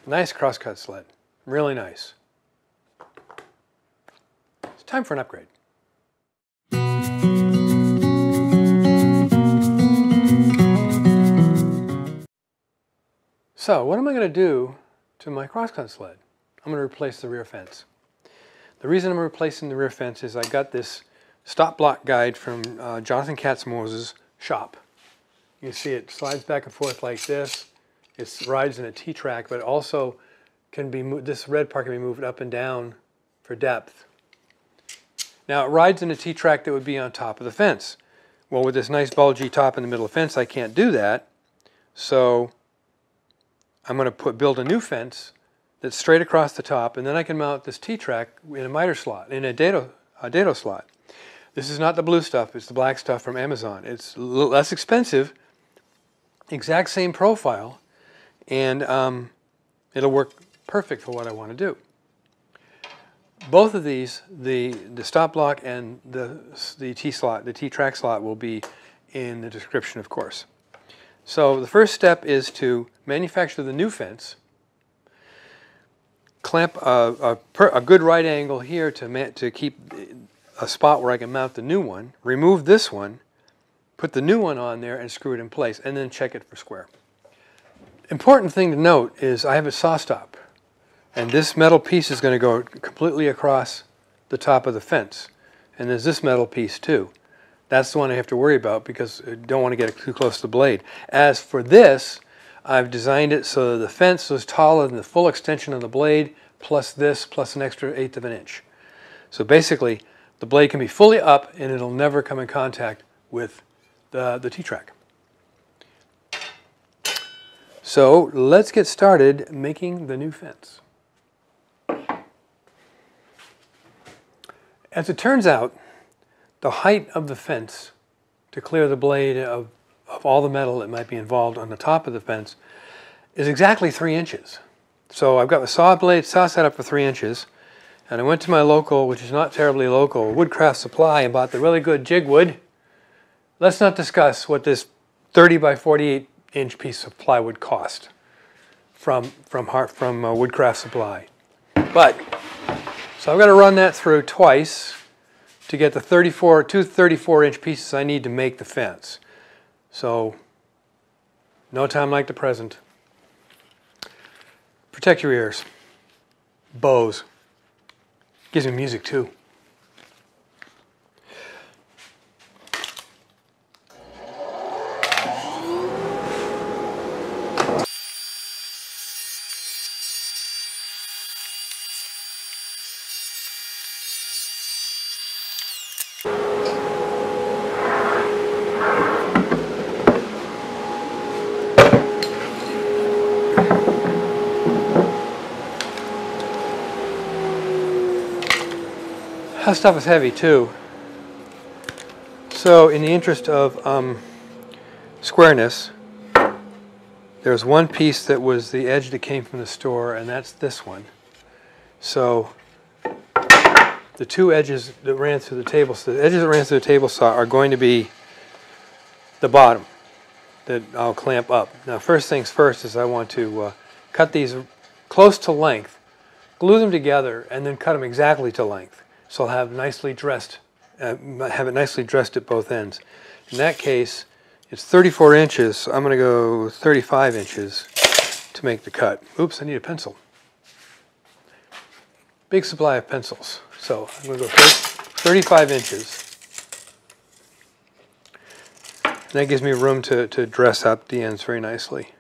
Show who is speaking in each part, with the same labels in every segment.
Speaker 1: Nice crosscut sled. Really nice. It's time for an upgrade. So what am I going to do to my crosscut sled? I'm going to replace the rear fence. The reason I'm replacing the rear fence is I got this stop block guide from Jonathon Katz Moses' shop. You can see it slides back and forth like this. It rides in a T-track, but also can be moved, this red part can be moved up and down for depth. Now it rides in a T-track that would be on top of the fence. Well, with this nice bulgy top in the middle of the fence, I can't do that. So I'm going to build a new fence that's straight across the top, and then I can mount this T-track in a miter slot, in a dado slot. This is not the blue stuff, it's the black stuff from Amazon. It's a little less expensive, exact same profile, and it'll work perfect for what I want to do. Both of these, the stop block and the T-slot, the T-track slot, will be in the description, of course. So the first step is to manufacture the new fence, clamp a good right angle here to keep a spot where I can mount the new one, remove this one, put the new one on there and screw it in place, and then check it for square. Important thing to note is I have a saw stop, and this metal piece is going to go completely across the top of the fence, and there's this metal piece too. That's the one I have to worry about because I don't want to get too close to the blade. As for this, I've designed it so that the fence is taller than the full extension of the blade, plus this, plus an extra 1/8 of an inch. So basically, the blade can be fully up and it'll never come in contact with the T-track. So let's get started making the new fence. As it turns out, the height of the fence to clear the blade of all the metal that might be involved on the top of the fence is exactly 3 inches. So I've got a saw set up for 3 inches, and I went to my local, which is not terribly local, Woodcraft Supply, and bought the really good jig wood. Let's not discuss what this 30 by 48 inch piece of plywood cost from Woodcraft Supply. But so I've got to run that through twice to get the 2 34-inch pieces I need to make the fence. So, no time like the present. Protect your ears. Bose. Gives me music too. That stuff is heavy too. So in the interest of squareness, there's one piece that was the edge that came from the store, and that's this one. So the two edges that ran through the table, so the edges that ran through the table saw are going to be the bottom that I'll clamp up. Now first things first is I want to cut these close to length, glue them together, and then cut them exactly to length. So I'll have it nicely dressed at both ends. In that case, it's 34 inches, so I'm going to go 35 inches to make the cut. Oops, I need a pencil. Big supply of pencils. So I'm going to go 35 inches. And that gives me room to dress up the ends very nicely.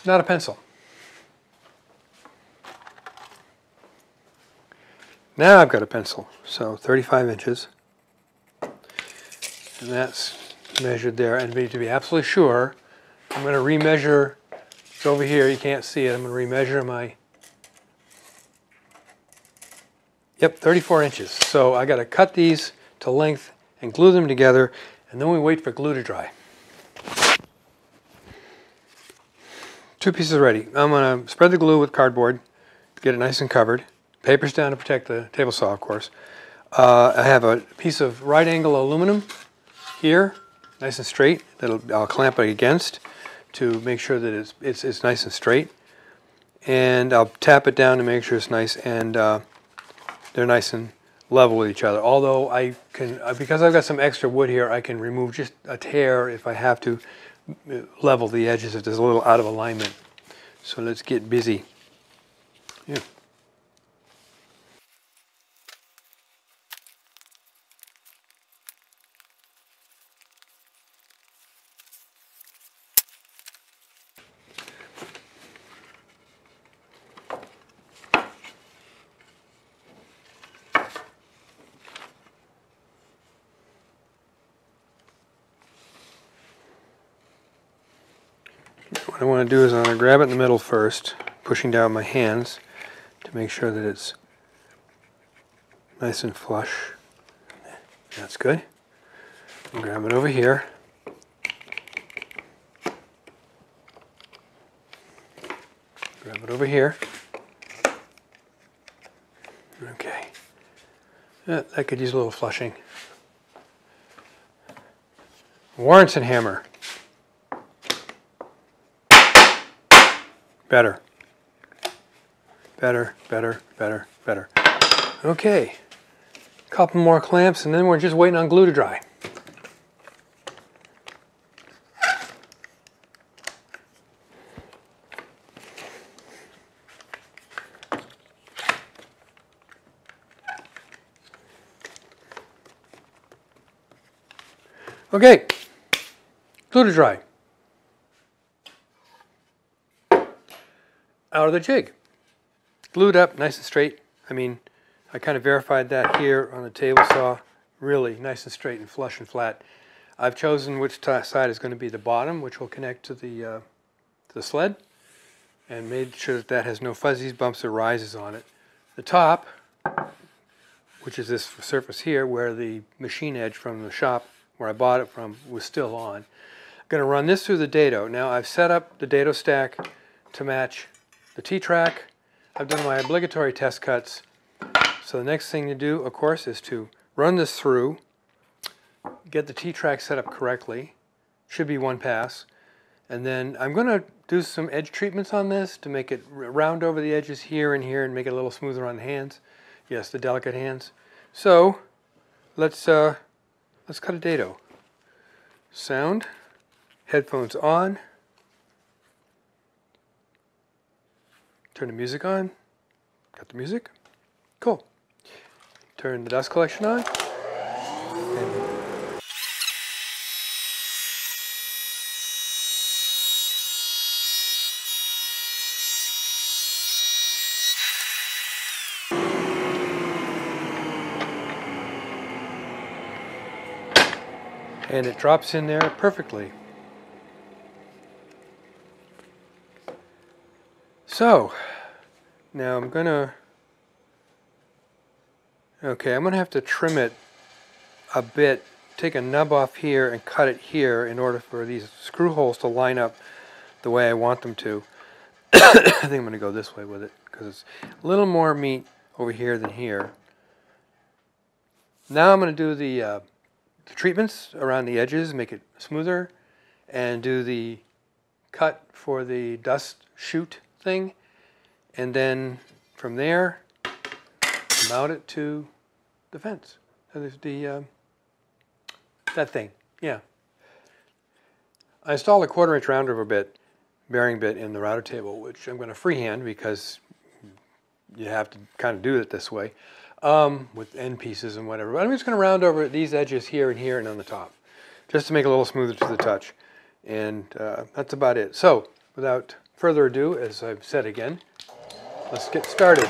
Speaker 1: Not a pencil. Now I've got a pencil, so 35 inches, and that's measured there. And to be absolutely sure, I'm going to remeasure. It's over here, you can't see it. I'm going to remeasure my, yep, 34 inches. So I got to cut these to length and glue them together, and then we wait for glue to dry. 2 pieces ready. I'm going to spread the glue with cardboard to get it nice and covered. Paper's down to protect the table saw, of course. I have a piece of right angle aluminum here, nice and straight, that I'll clamp it against to make sure that it's nice and straight. And I'll tap it down to make sure it's nice and they're nice and level with each other. Although I can, because I've got some extra wood here, I can remove just a tear if I have to level the edges if there's a little out of alignment. So let's get busy. Yeah. What I want to do is I'm going to grab it in the middle first, pushing down my hands to make sure that it's nice and flush. That's good. And grab it over here. Grab it over here. Okay. I could use a little flushing. Warrenson hammer. Better. Better, better, better, better. Okay. A couple more clamps and then we're just waiting on glue to dry. Okay. Glue to dry. Out of the jig. Glued up, nice and straight. I mean, I kind of verified that here on the table saw. Really nice and straight and flush and flat. I've chosen which side is going to be the bottom, which will connect to the sled, and made sure that that has no fuzzies, bumps, or rises on it. The top, which is this surface here, where the machine edge from the shop where I bought it from was still on. I'm going to run this through the dado. Now I've set up the dado stack to match the T-track. I've done my obligatory test cuts. So the next thing to do, of course, is to run this through, get the T-track set up correctly. Should be one pass. And then I'm going to do some edge treatments on this to make it round over the edges here and here and make it a little smoother on the hands. Yes, the delicate hands. So let's cut a dado. Sound, headphones on. Turn the music on. Got the music. Cool. Turn the dust collection on. And it drops in there perfectly. So, now I'm gonna have to trim it a bit, take a nub off here and cut it here in order for these screw holes to line up the way I want them to. I think I'm gonna go this way with it because it's a little more meat over here than here. Now I'm gonna do the treatments around the edges, make it smoother, and do the cut for the dust chute thing, and then from there mount it to the fence. So there's the that thing. Yeah. I installed a 1/4" round over bit, bearing bit in the router table, which I'm going to freehand because you have to kind of do it this way with end pieces and whatever. But I'm just going to round over these edges here and here and on the top, just to make it a little smoother to the touch. And that's about it. So without further ado, as I've said again, let's get started.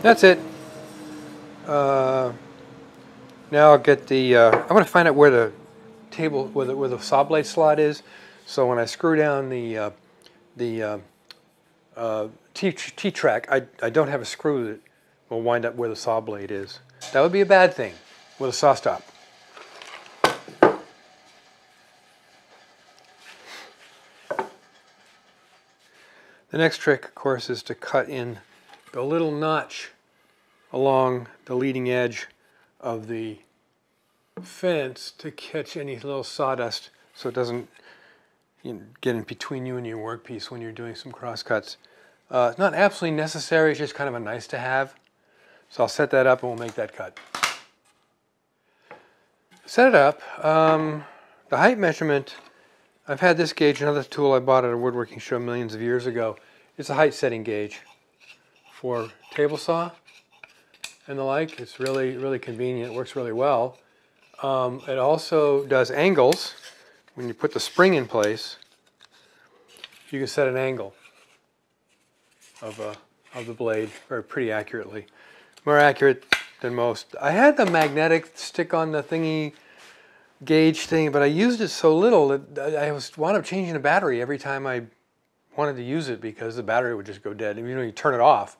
Speaker 1: That's it. Now I'll get the, I'm going to find out where the table, where the saw blade slot is. So when I screw down the T-track, I don't have a screw that will wind up where the saw blade is. That would be a bad thing with a saw stop. The next trick, of course, is to cut in the little notch along the leading edge of the fence to catch any little sawdust so it doesn't get in between you and your workpiece when you're doing some crosscuts. It's not absolutely necessary, it's just kind of a nice to have. So I'll set that up and we'll make that cut. Set it up. The height measurement, I've had this gauge, another tool I bought at a woodworking show millions of years ago. It's a height setting gauge for table saw and the like. It's really, really convenient. It works really well. It also does angles. When you put the spring in place, you can set an angle of the blade pretty accurately. More accurate than most. I had the magnetic stick on the thingy gauge thing, but I used it so little that I wound up changing the battery every time I wanted to use it because the battery would just go dead. And you turn it off,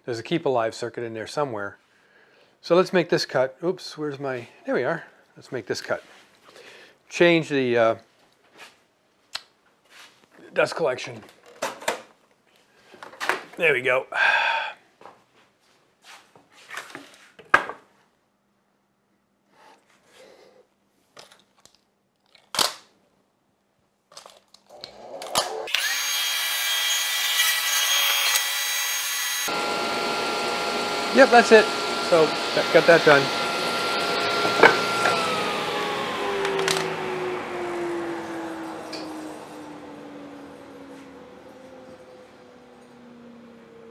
Speaker 1: there's a keep alive circuit in there somewhere. So let's make this cut. Oops, where's my, there we are. Let's make this cut. Change the dust collection. There we go. Yep, that's it. So, got that done.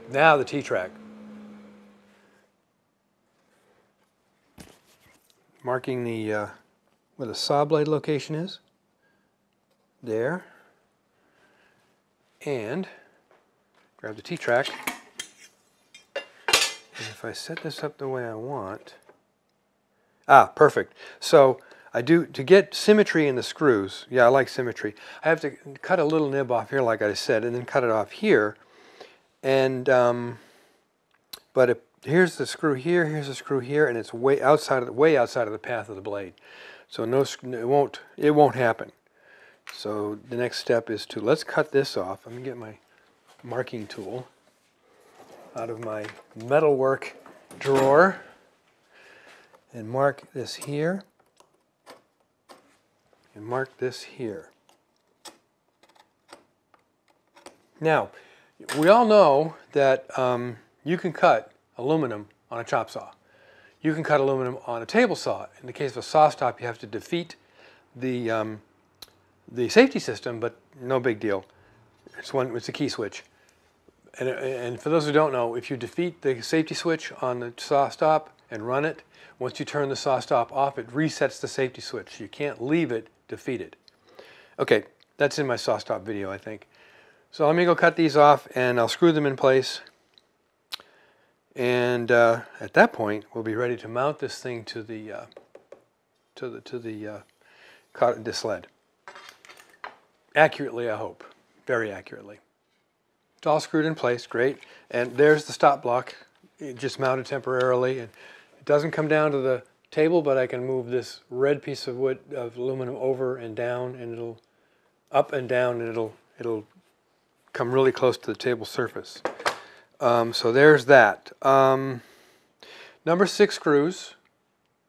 Speaker 1: Now the T-track. Marking the where the saw blade location is. There. And grab the T-track. And if I set this up the way I want, perfect. So I do, to get symmetry in the screws, yeah, I like symmetry. I have to cut a little nib off here, like I said, and then cut it off here. And here's the screw here, here's the screw here, and it's way outside of the path of the blade. So it won't happen. So the next step is let's cut this off. Let me get my marking tool out of my metalwork drawer and mark this here and mark this here. Now, we all know that you can cut aluminum on a chop saw. You can cut aluminum on a table saw. In the case of a saw stop, you have to defeat the safety system, but no big deal. It's a key switch. And for those who don't know, if you defeat the safety switch on the saw stop and run it, once you turn the saw stop off, it resets the safety switch. You can't leave it defeated. Okay, that's in my saw stop video, I think. So let me go cut these off, and I'll screw them in place. And at that point, we'll be ready to mount this thing to the sled. Accurately, I hope. Very accurately. It's all screwed in place, great. And there's the stop block. It just mounted temporarily. And it doesn't come down to the table, but I can move this red piece of wood, of aluminum, over and down, and it'll up and down, and it'll come really close to the table surface. So there's that. Number 6 screws,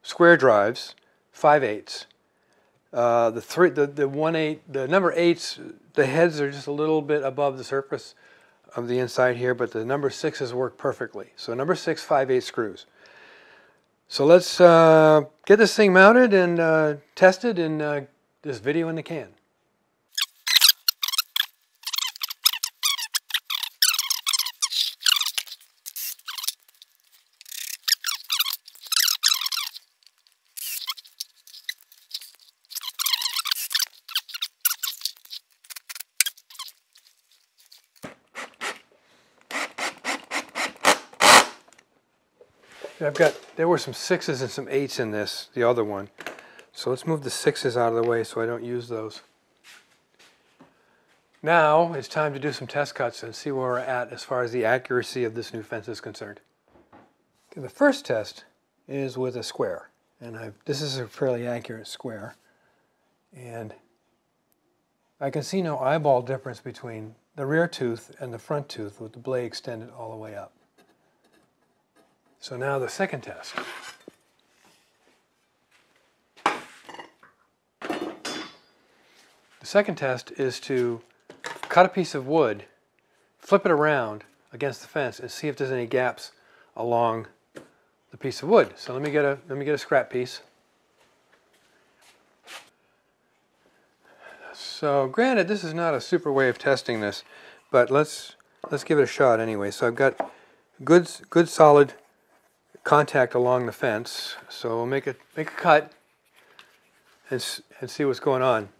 Speaker 1: square drives, 5/8. The number 8s, the heads are just a little bit above the surface of the inside here, but the number 6s work perfectly. So number 6 5/8 screws. So let's get this thing mounted and tested, and this video in the can. There were some 6s and some 8s in this, the other one. So let's move the 6s out of the way so I don't use those. Now it's time to do some test cuts and see where we're at as far as the accuracy of this new fence is concerned. Okay, the first test is with a square, and this is a fairly accurate square, and I can see no eyeball difference between the rear tooth and the front tooth with the blade extended all the way up. So now the second test. The second test is to cut a piece of wood, flip it around against the fence, and see if there's any gaps along the piece of wood. So let me get a scrap piece. So granted, this is not a super way of testing this, but let's give it a shot anyway. So I've got good solid contact along the fence. So we'll make a cut and see what's going on.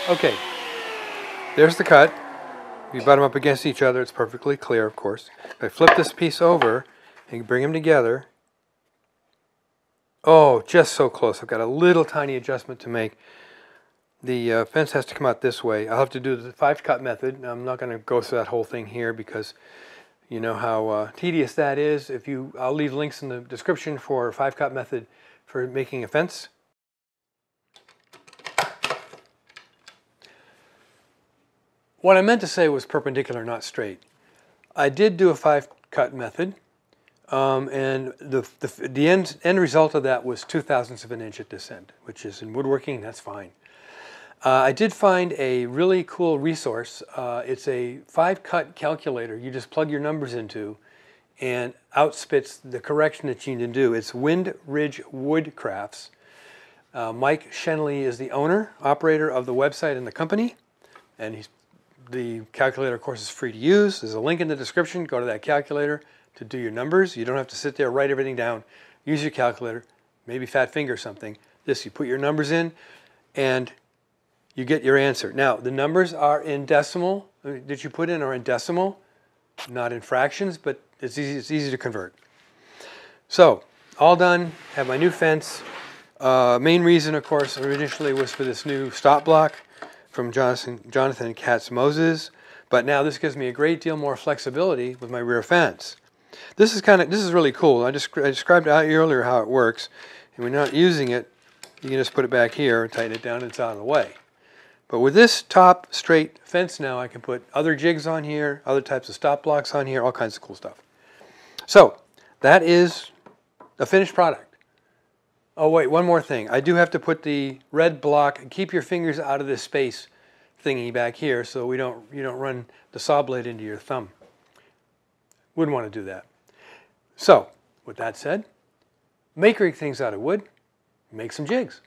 Speaker 1: Okay, there's the cut. If you butt them up against each other, it's perfectly clear, of course. If I flip this piece over and bring them together, oh, just so close. I've got a little tiny adjustment to make. The fence has to come out this way. I'll have to do the 5-cut method. I'm not going to go through that whole thing here because you know how tedious that is. I'll leave links in the description for a 5-cut method for making a fence. What I meant to say was perpendicular, not straight. I did do a 5-cut method, and the end result of that was 2/1000ths of an inch at this end, which is in woodworking, that's fine. I did find a really cool resource. It's a 5-cut calculator you just plug your numbers into and outspits the correction that you need to do. It's Wind Ridge Woodcrafts. Mike Schienle is the owner, operator of the website and the company, and the calculator, of course, is free to use. There's a link in the description. Go to that calculator to do your numbers. You don't have to sit there, write everything down. Use your calculator, maybe fat finger something. You put your numbers in, and you get your answer. Now, the numbers are in decimal, that you put in are in decimal, not in fractions, but it's easy to convert. So, all done, have my new fence. Main reason, of course, initially was for this new stop block from Jonathon Katz Moses, but now this gives me a great deal more flexibility with my rear fence. This is really cool. I described earlier how it works, and when you're not using it, you can just put it back here and tighten it down and it's out of the way. But with this top straight fence now, I can put other jigs on here, other types of stop blocks on here, all kinds of cool stuff. So that is a finished product. Oh wait, one more thing. I do have to put the red block, keep your fingers out of this space thingy back here so you don't run the saw blade into your thumb. Wouldn't want to do that. So, with that said, make great things out of wood, make some jigs.